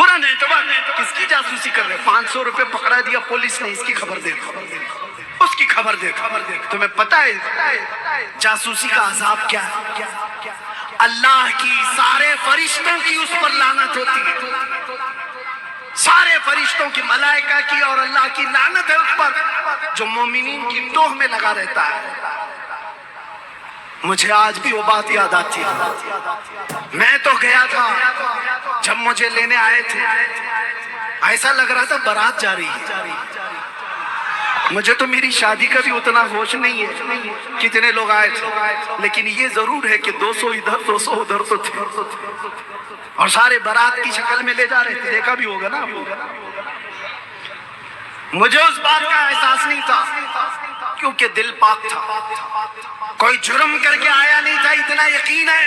پورا نیٹورک کس کی جاسوسی کر رہے؟ 500 روپے پکڑا دیا پولیس نے، اس کی خبر دے، اس کی خبر دے۔ تمہیں پتہ ہے جاسوسی کا عذاب کیا ہے؟ اللہ کی سارے فرشتوں کی اس پر لعنت ہوتی ہے، سارے فرشتوں کی، ملائکہ کی، اور اللہ کی لعنت ہے اس پر جو مومنین کی ٹوہ میں لگا رہتا ہے۔ مجھے آج بھی وہ بات یاد آتی ہے، میں تو گیا تھا جب مجھے لینے آئے تھے، ایسا لگ رہا تھا بارات جا رہی ہے۔ مجھے تو میری شادی کا بھی اتنا ہوش نہیں ہے کتنے لوگ آئے تھے، لیکن یہ ضرور ہے کہ 200 ادھر 200 ادھر تو تھے، اور سارے بارات کی شکل میں لے جا رہے تھے، دیکھا بھی ہوگا نا۔ مجھے اس بات کا احساس نہیں تھا کیونکہ دل پاک تھا، کوئی جرم کر کے آیا نہیں تھا، اتنا یقین ہے۔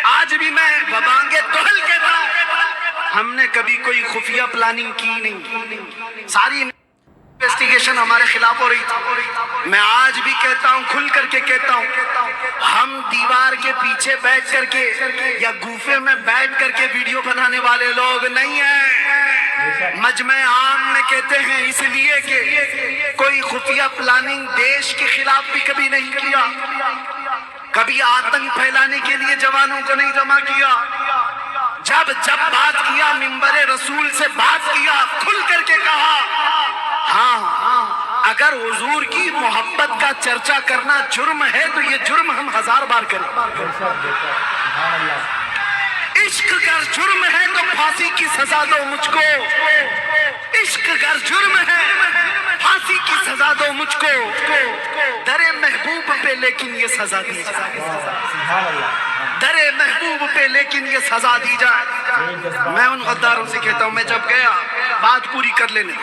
آج بھی میں ببانگے دہل کے تھا، ہم نے کبھی کوئی خفیہ پلاننگ کی نہیں، ساری انویسٹیگیشن ہمارے خلاف ہو رہی تھی۔ میں آج بھی کہتا ہوں، کھل کر کے کہتا ہوں، ہم دیوار کے پیچھے بیٹھ کر کے یا گوفے میں بیٹھ کر کے ویڈیو بنانے والے لوگ نہیں ہیں۔ مجمع عام میں کہتے ہیں اس لیے کہ کوئی خفیہ پلاننگ دیش کے خلاف بھی کبھی نہیں کیا، کبھی آتنک پھیلانے کے لیے جوانوں کو نہیں جمع کیا۔ جب بات کیا، منبر رسول سے بات کیا، کھل کر کے کہا، ہاں اگر حضور کی محبت کا چرچا کرنا جرم ہے تو یہ جرم ہم 1000 بار کریں۔ عشق گر جرم ہے تو پھانسی کی سزا دو مجھ کو، عشق گر جرم ہے پھانسی کی سزا دو مجھ کو، در محبوب پہ لیکن یہ سزا دی جائے، در محبوب پہ لیکن یہ سزا دی جائے۔ میں ان غداروں سے کہتا ہوں، میں جب گیا بات پوری کر لینے،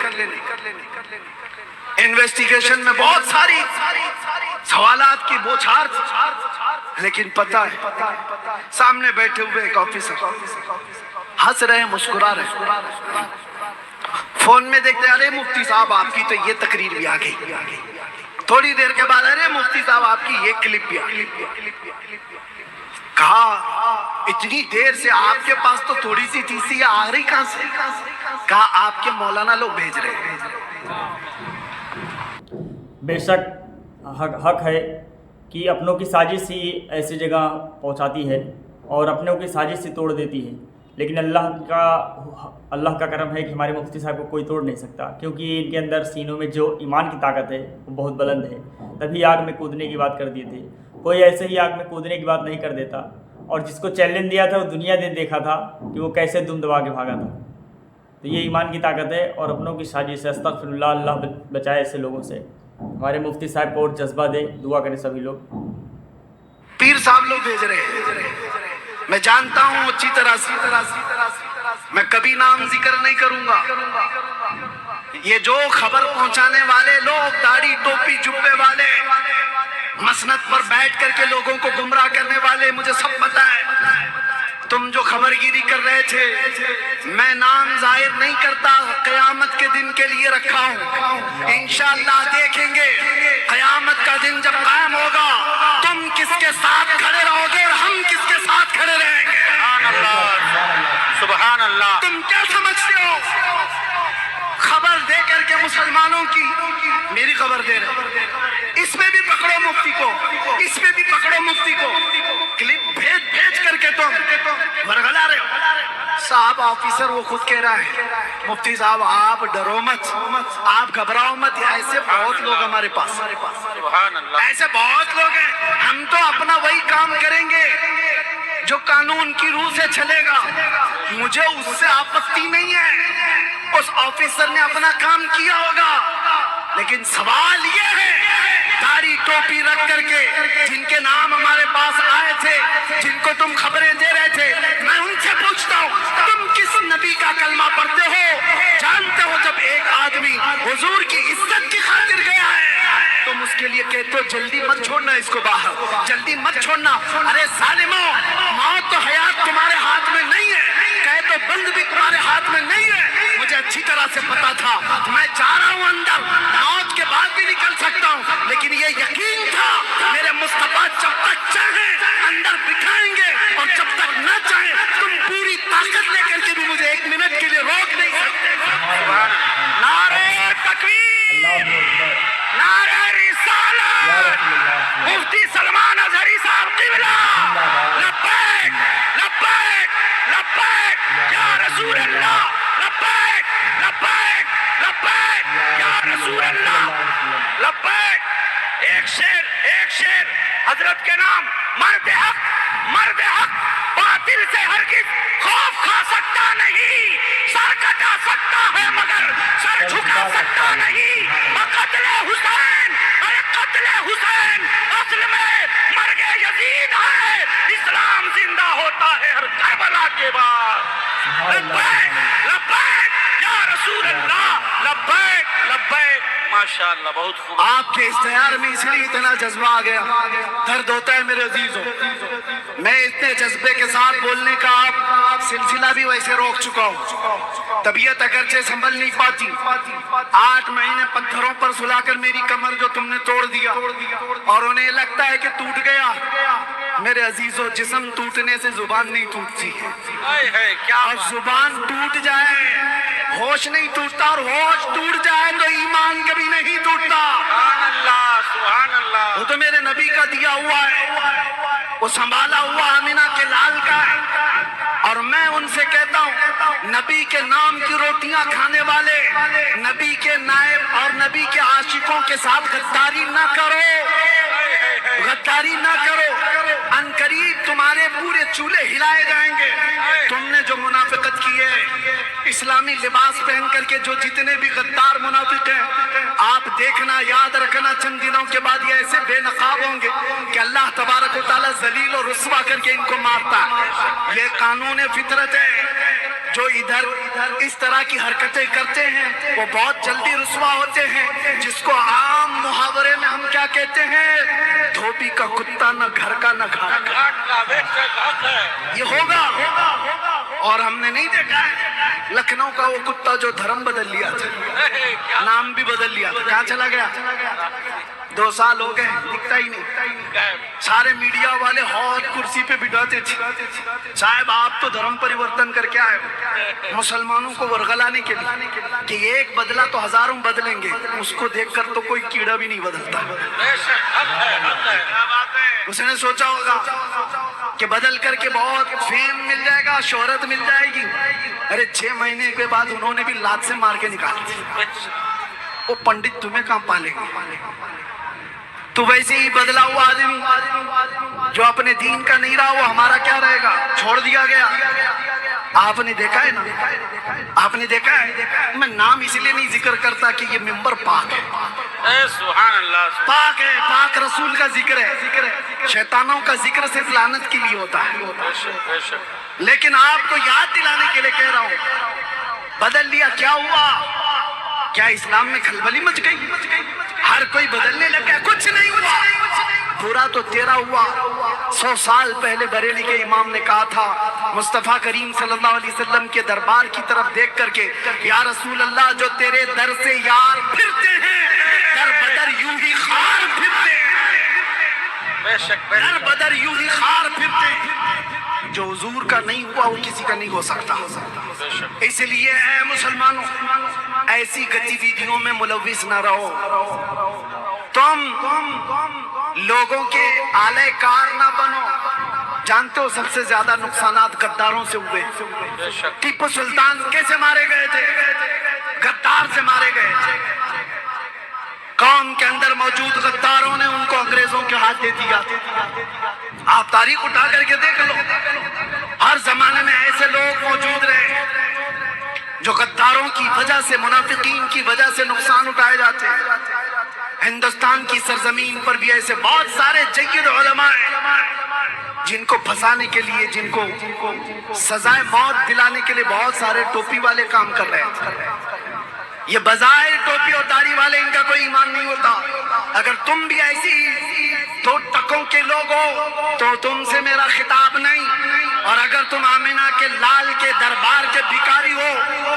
انویسٹیگیشن میں بہت ساری سوالات کی بوچھار، لیکن پتہ ہے سامنے بیٹھے ہوئے ایک آفیسر ہنس رہے، مسکرا رہے، فون میں دیکھتے، ارے مفتی صاحب آپ کی تو یہ تقریر بھی آ گئی، تھوڑی دیر کے بعد ارے مفتی صاحب آپ کی یہ کلپ بھی آ گئی۔ کہا اتنی دیر سے آپ کے پاس تو تھوڑی سی تیسی آ رہی کہاں سے؟ کہا آپ کے مولانا لوگ بھیج رہے ہیں۔ بے شک حق ہے کہ اپنوں کی سازش ہی ایسی جگہ پہنچاتی ہے اور اپنوں کی سازش ہی توڑ دیتی ہے، لیکن اللہ کا کرم ہے کہ ہمارے مفتی صاحب کو کوئی توڑ نہیں سکتا، کیونکہ ان کے اندر سینوں میں جو ایمان کی طاقت ہے وہ بہت بلند ہے۔ تبھی آگ میں کودنے کی بات کر دیے تھے، کوئی ایسے ہی آگ میں کودنے کی بات نہیں کر دیتا، اور جس کو چیلنج دیا تھا وہ دنیا نے دیکھا تھا کہ وہ کیسے دم دبا کے بھاگا تھا۔ تو یہ ایمان کی طاقت ہے اور اپنوں کی سازش سے استغفر اللہ، اللہ بچائے ایسے لوگوں سے۔ ہمارے مفتی صاحب کو اور جذبہ دے، دعا کریں سبھی لوگ۔ پیر صاحب لوگ بھیج رہے ہیں، میں جانتا ہوں اچھی طرح سے، میں کبھی نام ذکر نہیں کروں گا۔ یہ جو خبر پہنچانے والے لوگ، داڑھی ٹوپی جبے والے، مسند پر بیٹھ کر کے لوگوں کو گمراہ کرنے والے، مجھے سب پتہ ہے۔ تم جو خبر گیری کر رہے تھے، میں نام ظاہر نہیں کرتا، قیامت کے دن کے لیے رکھا ہوں۔ انشاءاللہ دیکھیں گے قیامت کا دن جب قائم ہوگا، تم کس کے ساتھ کھڑے رہو گے اور ہم کس کے ساتھ کھڑے رہیں گے۔ سبحان اللہ، سبحان اللہ۔ تم کیا سمجھتے ہو؟ خبر دے کر کے مسلمانوں کی، میری خبر دے رہے، اس میں بھی پکڑو مفتی کو، اس میں بھی پکڑو مفتی کو، کلپ بھیج کر کے تم ورگلا رہے ہو۔ صاحب آفیسر وہ خود کہہ رہا ہے، مفتی صاحب آپ ڈرو مت، آپ گھبراؤ مت، ایسے بہت لوگ ہمارے پاس، ایسے بہت لوگ ہیں، ہم تو اپنا وہی کام کریں گے جو قانون کی روح سے چلے گا، مجھے اس سے آپتی نہیں ہے۔ اس آفیسر نے اپنا کام کیا ہوگا، لیکن سوال یہ ہے، داڑھی ٹوپی رکھ کر کے جن کے نام ہمارے پاس آئے تھے، جن کو تم خبریں دے رہے تھے، میں ان سے پوچھتا ہوں تم کس نبی کا کلمہ پڑھتے ہو؟ جانتے ہو جب ایک آدمی حضور کی عزت کی خاطر گیا ہے، تم اس کے لیے کہتے ہو جلدی مت چھوڑنا اس کو باہر، جلدی مت چھوڑنا۔ ارے ظالموں، موت تو حیات تمہارے ہاتھ میں نہیں ہے، قید و بند بھی تمہارے ہاتھ میں نہیں ہے۔ مجھے اچھی طرح سے پتا تھا میں جا رہا ہوں اندر، موت کے بعد بھی نکل سکتا ہوں، لیکن یہ یقین تھا میرے مصطفیٰ جب تک چاہیں اندر بٹھائیں گے، اور جب تک نہ چاہیں تم پوری طاقت لے کر کے بھی مجھے 1 منٹ رسول اللہ لبیک لبیک لبیک یا رسول اللہ لبیک. ایک شیر حضرت کے نام. مرد حق باطل سے ہرگز خوف کھا سکتا نہیں. سر کٹا سکتا ہے مگر سر جھکا سکتا نہیں. قتل حسین ارے قتل حسین اصل میں مرگ یزید ہے. اسلام زندہ ہوتا ہے ہر کربلا کے بعد. لبیک لبیک یا رسول اللہ لبیک لبیک. ماشاءاللہ بہت خوب. آپ کے اشتہار میں اس لیے اتنا جذبہ آ گیا. درد ہوتا ہے میرے عزیزوں. میں اتنے جذبے کے ساتھ بولنے کا آپ سلسلہ بھی ویسے روک چکا ہوں. طبیعت اگرچہ سنبھل نہیں پاتی. 8 مہینے پتھروں پر سلا کر میری کمر جو تم نے توڑ دیا اور انہیں لگتا ہے کہ ٹوٹ گیا. میرے عزیزوں جسم ٹوٹنے سے زبان نہیں ٹوٹتی. اور زبان ٹوٹ جائے ہوش نہیں ٹوٹتا, اور ہوش ٹوٹ جائے تو ایمان کبھی نہیں ٹوٹتا. سبحان اللہ سبحان اللہ. وہ تو میرے نبی کا دیا ہوا ہے, وہ سنبھالا ہوا آمینہ کے لال کا ہے. اور میں ان سے کہتا ہوں نبی کے نام کی روٹیاں کھانے والے, نبی کے نائب اور نبی کے عاشقوں کے ساتھ غداری نہ کرو, غداری نہ کرو. ان قریب تمہارے پورے چولہے ہلائے جائیں گے. تم نے جو منافقت کی ہے اسلامی لباس پہن کر کے, جو جتنے بھی غدار منافق ہیں, آپ دیکھنا یاد رکھنا چند دنوں کے بعد یہ ایسے بے نقاب ہوں گے کہ اللہ تبارک و تعالیٰ ذلیل اور رسوا کر کے ان کو مارتا ہے. یہ قانون فطرت ہے. جو ادھر اس طرح کی حرکتیں کرتے ہیں وہ بہت جلدی رسوا ہوتے ہیں, جس کو عام محاورے میں ہم کیا کہتے ہیں, دھوبی کا کتا نہ گھر کا نہ گھاٹ کا. یہ ہوگا. اور ہم نے نہیں دیکھا ہے لکھنؤ کا وہ کتا جو دھرم بدل لیا تھا, نام بھی بدل لیا تھا, کہاں چلا گیا؟ 2 سال ہو گئے دکھتا ہی نہیں. سارے میڈیا والے ہاتھ کرسی پہ بٹھاتے تھے, صاحب آپ تو دھرم پریورتن کر کے آئے ہو مسلمانوں کو ورغلانے کے لیے کہ ایک بدلا تو ہزاروں بدلیں گے. اس کو دیکھ کر تو کوئی کیڑا بھی نہیں بدلتا. اس نے سوچا ہوگا کہ بدل کر کے بہت فیم مل جائے گا, شہرت مل جائے گی. ارے 6 مہینے کے بعد انہوں نے بھی لات سے مار کے نکال دیا. وہ پنڈت تمہیں کہاں پالے گا؟ تو ویسے ہی بدلا ہوا آدمی جو اپنے دین کا نہیں رہا وہ ہمارا کیا رہے گا, چھوڑ دیا گیا. آپ نے دیکھا ہے نا, آپ نے دیکھا ہے. میں نام اس لیے نہیں ذکر کرتا کہ یہ ممبر پاک ہے, سبحان اللہ, پاک ہے, پاک رسول کا ذکر ہے. شیطانوں کا ذکر صرف لعنت کے لیے ہوتا ہے. لیکن آپ کو یاد دلانے کے لیے کہہ رہا ہوں, بدل لیا کیا ہوا؟ کیا اسلام میں کھلبلی مچ گئی؟ ہر کوئی بدلنے لگا, کچھ نہیں ہوا. برا تو تیرا ہوا. 100 سال پہلے بریلی کے امام نے کہا تھا مصطفیٰ کریم صلی اللہ علیہ وسلم کے دربار کی طرف دیکھ کر کے, یا رسول اللہ جو تیرے در سے یار پھرتے ہیں در بدر یوں ہی خار پھرتے ہیں, در بدر یوں ہی خار پھرتے ہیں. جو حضور کا نہیں ہوا وہ کسی کا نہیں ہو سکتا. اس لیے اے مسلمانوں ایسی گتیویدیوں میں ملوث نہ رہو. تم لوگوں کے آلے کار نہ بنو. جانتے ہو سب سے زیادہ نقصانات غداروں سے ہوئے. ٹیپو سلطان کیسے مارے گئے تھے؟ غدار سے مارے گئے تھے. قوم کے اندر موجود غداروں نے ان کو انگریزوں کے ہاتھ دے دیا. آپ تاریخ اٹھا کر کے دیکھ لو, ہر زمانے میں ایسے لوگ موجود رہے جو غداروں کی وجہ سے, منافقین کی وجہ سے نقصان اٹھائے جاتے ہیں. ہندوستان کی سرزمین پر بھی ایسے بہت سارے جید علماء ہیں جن کو پھنسانے کے لیے, جن کو سزائے موت دلانے کے لیے بہت سارے ٹوپی والے کام کر رہے تھے. یہ بظاہر ٹوپی اور داڑھی والے, ان کا کوئی ایمان نہیں ہوتا. اگر تم بھی ایسی 2 ٹکوں کے لوگ ہو تو تم سے میرا خطاب نہیں. اور اگر تم آمینہ کے لال کے دربار کے بھکاری ہو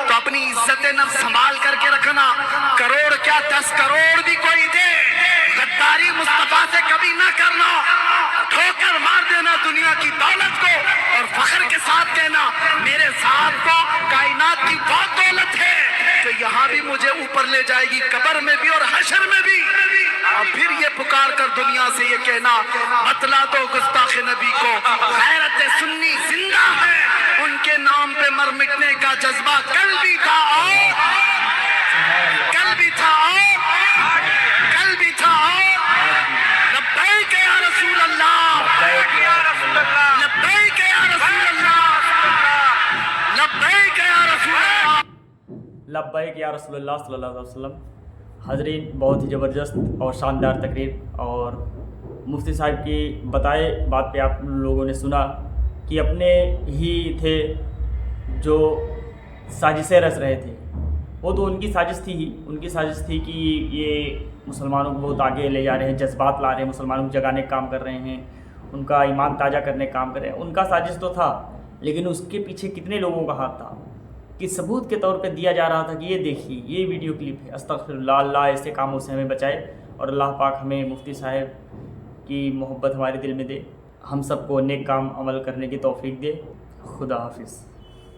تو اپنی عزت نفس سنبھال کر کے رکھنا. کروڑ کیا 10 کروڑ بھی کوئی دے, غداری مصطفیٰ سے کبھی نہ کرنا. ٹھوکر مار دینا دنیا کی دولت کو اور فخر کے ساتھ کہنا میرے ساتھ کو کائنات کی بہت دولت ہے جو یہاں بھی مجھے اوپر لے جائے گی, قبر میں بھی اور حشر میں بھی. اور پھر یہ پکار کر دنیا سے یہ کہنا بتلا دو گستاخ نبی کو غیرت سنی زندہ ہے, ان کے کے نام پہ مر مٹنے کا جذبہ کل بھی تھا اور کل بھی تھا اور کل بھی تھا اور لبیک یا رسول اللہ لبیک یا رسول اللہ لبیک یا رسول اللہ لبیک یا رسول اللہ لبیک یا رسول اللہ صلی اللہ علیہ وسلم۔ حاضرین، بہت ہی زبردست اور شاندار تقریر، اور مفتی صاحب کی بتائے بات پہ آپ لوگوں نے سنا کہ اپنے ہی تھے جو سازشیں رچ رہے تھے۔ وہ تو ان کی سازش تھی ہی، ان کی سازش تھی کہ یہ مسلمانوں کو بہت آگے لے جا رہے ہیں، جذبات لا رہے ہیں، مسلمانوں کو جگانے کا کام کر رہے ہیں، ان کا ایمان تازہ کرنے کا کام کر رہے ہیں۔ ان کا سازش تو تھا، لیکن اس کے پیچھے کتنے لوگوں کا ہاتھ تھا کہ ثبوت کے طور پہ دیا جا رہا تھا کہ یہ دیکھیے یہ ویڈیو کلپ ہے۔ استغفر اللہ، اللہ ایسے کاموں سے ہمیں بچائے، اور اللہ پاک ہمیں مفتی صاحب کی محبت ہمارے دل میں دے، ہم سب کو نیک کام عمل کرنے کی توفیق دے۔ خدا حافظ۔